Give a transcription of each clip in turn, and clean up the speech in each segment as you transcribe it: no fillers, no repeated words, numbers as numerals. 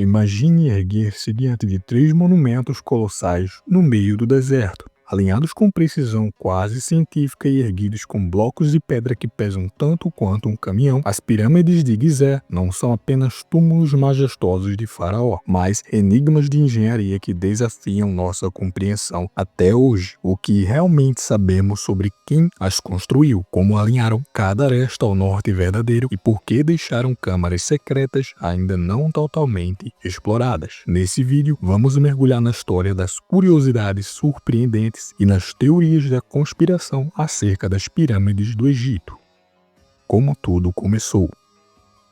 Imagine erguer-se diante de 3 monumentos colossais no meio do deserto, alinhados com precisão quase científica e erguidos com blocos de pedra que pesam tanto quanto um caminhão. As pirâmides de Gizé não são apenas túmulos majestosos de Faraó, mas enigmas de engenharia que desafiam nossa compreensão até hoje. O que realmente sabemos sobre quem as construiu, como alinharam cada aresta ao norte verdadeiro e por que deixaram câmaras secretas ainda não totalmente exploradas. Nesse vídeo, vamos mergulhar na história das curiosidades surpreendentes e nas teorias da conspiração acerca das pirâmides do Egito. Como tudo começou.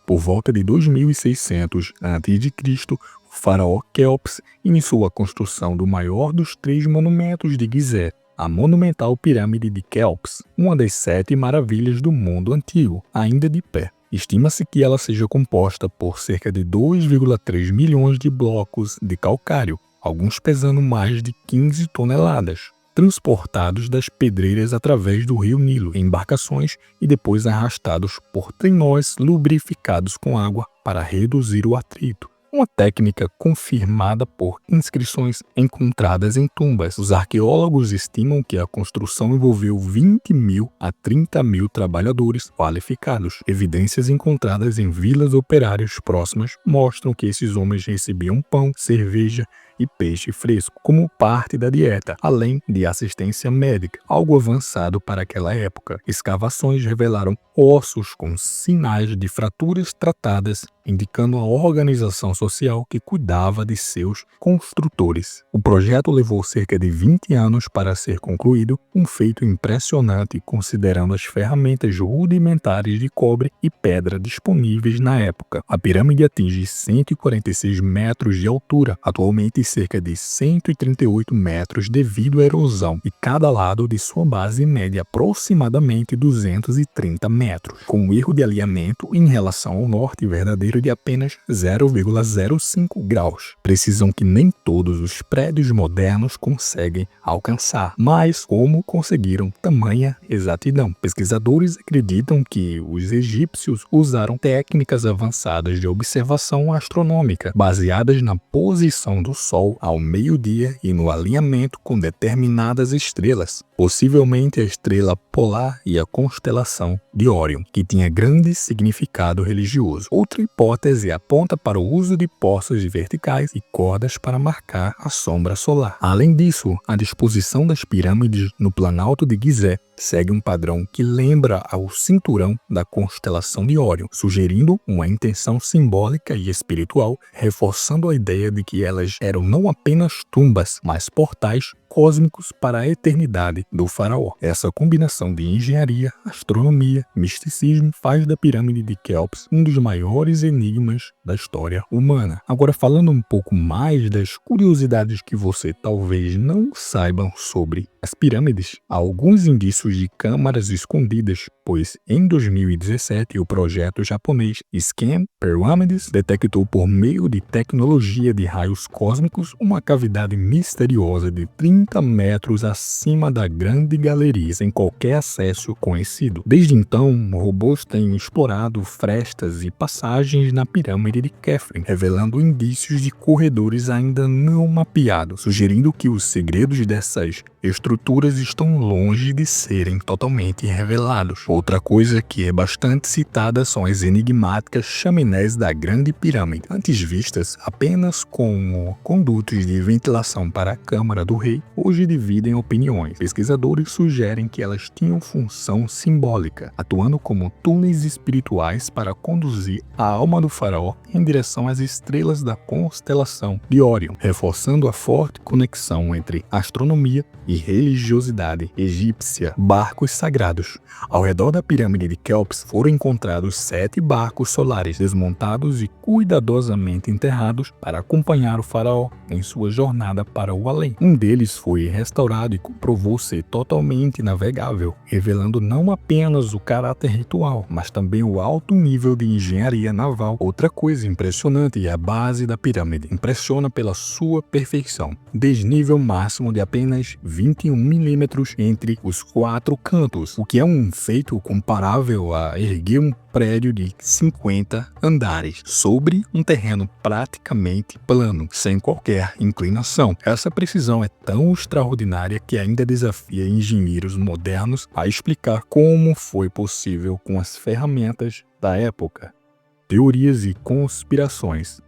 Por volta de 2600 a.C., o faraó Quéops iniciou a construção do maior dos 3 monumentos de Gizé, a monumental pirâmide de Quéops, uma das 7 maravilhas do mundo antigo, ainda de pé. Estima-se que ela seja composta por cerca de 2,3 milhões de blocos de calcário, alguns pesando mais de 15 toneladas, transportados das pedreiras através do rio Nilo em embarcações e depois arrastados por trenós lubrificados com água para reduzir o atrito. Uma técnica confirmada por inscrições encontradas em tumbas. Os arqueólogos estimam que a construção envolveu 20.000 a 30.000 trabalhadores qualificados. Evidências encontradas em vilas operárias próximas mostram que esses homens recebiam pão, cerveja e peixe fresco como parte da dieta, além de assistência médica, algo avançado para aquela época. Escavações revelaram ossos com sinais de fraturas tratadas, indicando a organização social que cuidava de seus construtores. O projeto levou cerca de 20 anos para ser concluído, um feito impressionante considerando as ferramentas rudimentares de cobre e pedra disponíveis na época. A pirâmide atinge 146 metros de altura, atualmente cerca de 138 metros devido à erosão, e cada lado de sua base mede aproximadamente 230 metros, com um erro de alinhamento em relação ao norte verdadeiro de apenas 0,05 graus. Precisão que nem todos os prédios modernos conseguem alcançar, mas como conseguiram tamanha exatidão? Pesquisadores acreditam que os egípcios usaram técnicas avançadas de observação astronômica, baseadas na posição do Sol ao meio-dia e no alinhamento com determinadas estrelas, possivelmente a estrela polar e a constelação de Órion, que tinha grande significado religioso. Outra hipótese aponta para o uso de poças verticais e cordas para marcar a sombra solar. Além disso, a disposição das pirâmides no Planalto de Gizé segue um padrão que lembra ao cinturão da constelação de Órion, sugerindo uma intenção simbólica e espiritual, reforçando a ideia de que elas eram não apenas tumbas, mas portais cósmicos para a eternidade do faraó. Essa combinação de engenharia, astronomia e misticismo faz da pirâmide de Quéops um dos maiores enigmas da história humana. Agora, falando um pouco mais das curiosidades que você talvez não saiba sobre as pirâmides, há alguns indícios de câmaras escondidas, pois em 2017 o projeto japonês Scan Pyramids detectou por meio de tecnologia de raios cósmicos uma cavidade misteriosa de 30 metros acima da Grande Galeria, sem qualquer acesso conhecido. Desde então, robôs têm explorado frestas e passagens na pirâmide de Khafre, revelando indícios de corredores ainda não mapeados, sugerindo que os segredos dessas estruturas estão longe de serem totalmente revelados. Outra coisa que é bastante citada são as enigmáticas chaminés da Grande Pirâmide, antes vistas apenas como condutos de ventilação para a Câmara do Rei, hoje dividem opiniões. Pesquisadores sugerem que elas tinham função simbólica, atuando como túneis espirituais para conduzir a alma do faraó em direção às estrelas da constelação de Órion, reforçando a forte conexão entre astronomia e religiosidade egípcia. Barcos sagrados. Ao redor da pirâmide de Quéops foram encontrados 7 barcos solares desmontados e cuidadosamente enterrados para acompanhar o faraó em sua jornada para o além. Um deles foi restaurado e comprovou ser totalmente navegável, revelando não apenas o caráter ritual, mas também o alto nível de engenharia naval. Outra coisa impressionante é a base da pirâmide. Impressiona pela sua perfeição. Desnível máximo de apenas 21 milímetros entre os 4 cantos, o que é um feito feito comparável a erguer um prédio de 50 andares sobre um terreno praticamente plano, sem qualquer inclinação. Essa precisão é tão extraordinária que ainda desafia engenheiros modernos a explicar como foi possível com as ferramentas da época. Teorias e conspirações.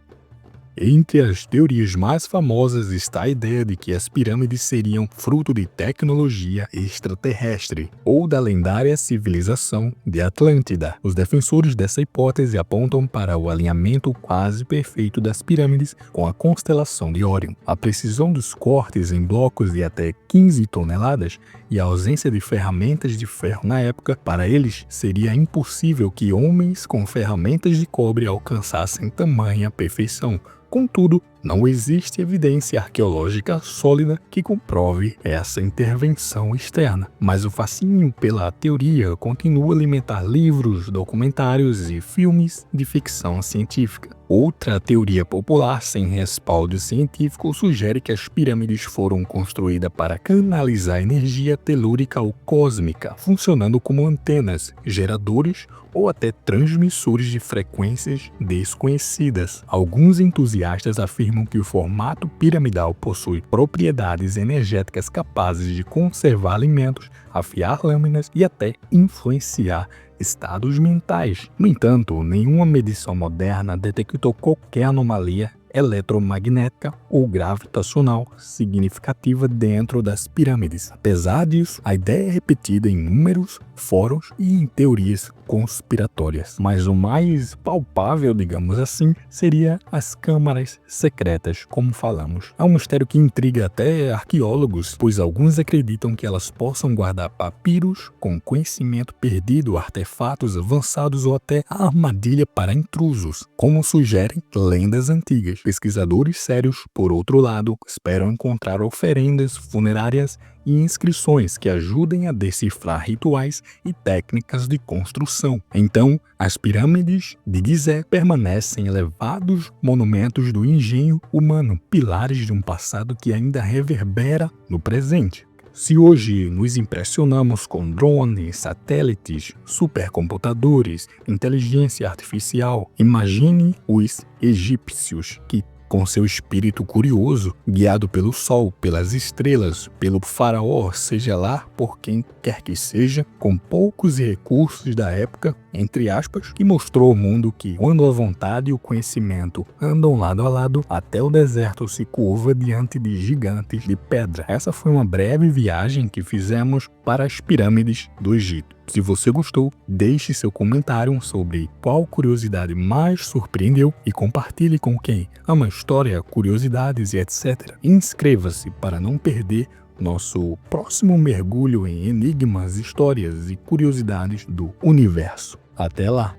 Entre as teorias mais famosas está a ideia de que as pirâmides seriam fruto de tecnologia extraterrestre ou da lendária civilização de Atlântida. Os defensores dessa hipótese apontam para o alinhamento quase perfeito das pirâmides com a constelação de Órion, a precisão dos cortes em blocos de até 15 toneladas e a ausência de ferramentas de ferro na época. Para eles, seria impossível que homens com ferramentas de cobre alcançassem tamanha perfeição. Contudo, não existe evidência arqueológica sólida que comprove essa intervenção externa, mas o fascínio pela teoria continua a alimentar livros, documentários e filmes de ficção científica. Outra teoria popular sem respaldo científico sugere que as pirâmides foram construídas para canalizar energia telúrica ou cósmica, funcionando como antenas, geradores ou até transmissores de frequências desconhecidas. Alguns entusiastas afirmam que o formato piramidal possui propriedades energéticas capazes de conservar alimentos, afiar lâminas e até influenciar estados mentais. No entanto, nenhuma medição moderna detectou qualquer anomalia eletromagnética ou gravitacional significativa dentro das pirâmides. Apesar disso, a ideia é repetida em inúmeros fóruns e em teorias conspiratórias. Mas o mais palpável, digamos assim, seria as câmaras secretas, como falamos. É um mistério que intriga até arqueólogos, pois alguns acreditam que elas possam guardar papiros com conhecimento perdido, artefatos avançados ou até armadilha para intrusos, como sugerem lendas antigas. Pesquisadores sérios, por outro lado, esperam encontrar oferendas funerárias e inscrições que ajudem a decifrar rituais e técnicas de construção. Então, as pirâmides de Gizé permanecem elevados monumentos do engenho humano, pilares de um passado que ainda reverbera no presente. Se hoje nos impressionamos com drones, satélites, supercomputadores, inteligência artificial, imagine os egípcios que, com seu espírito curioso, guiado pelo sol, pelas estrelas, pelo faraó, seja lá por quem quer que seja, com poucos recursos da época, entre aspas, que mostrou ao mundo que, quando a vontade e o conhecimento andam lado a lado, até o deserto se curva diante de gigantes de pedra. Essa foi uma breve viagem que fizemos para as pirâmides do Egito. Se você gostou, deixe seu comentário sobre qual curiosidade mais surpreendeu e compartilhe com quem ama história, curiosidades e etc. Inscreva-se para não perder nosso próximo mergulho em enigmas, histórias e curiosidades do universo. Até lá!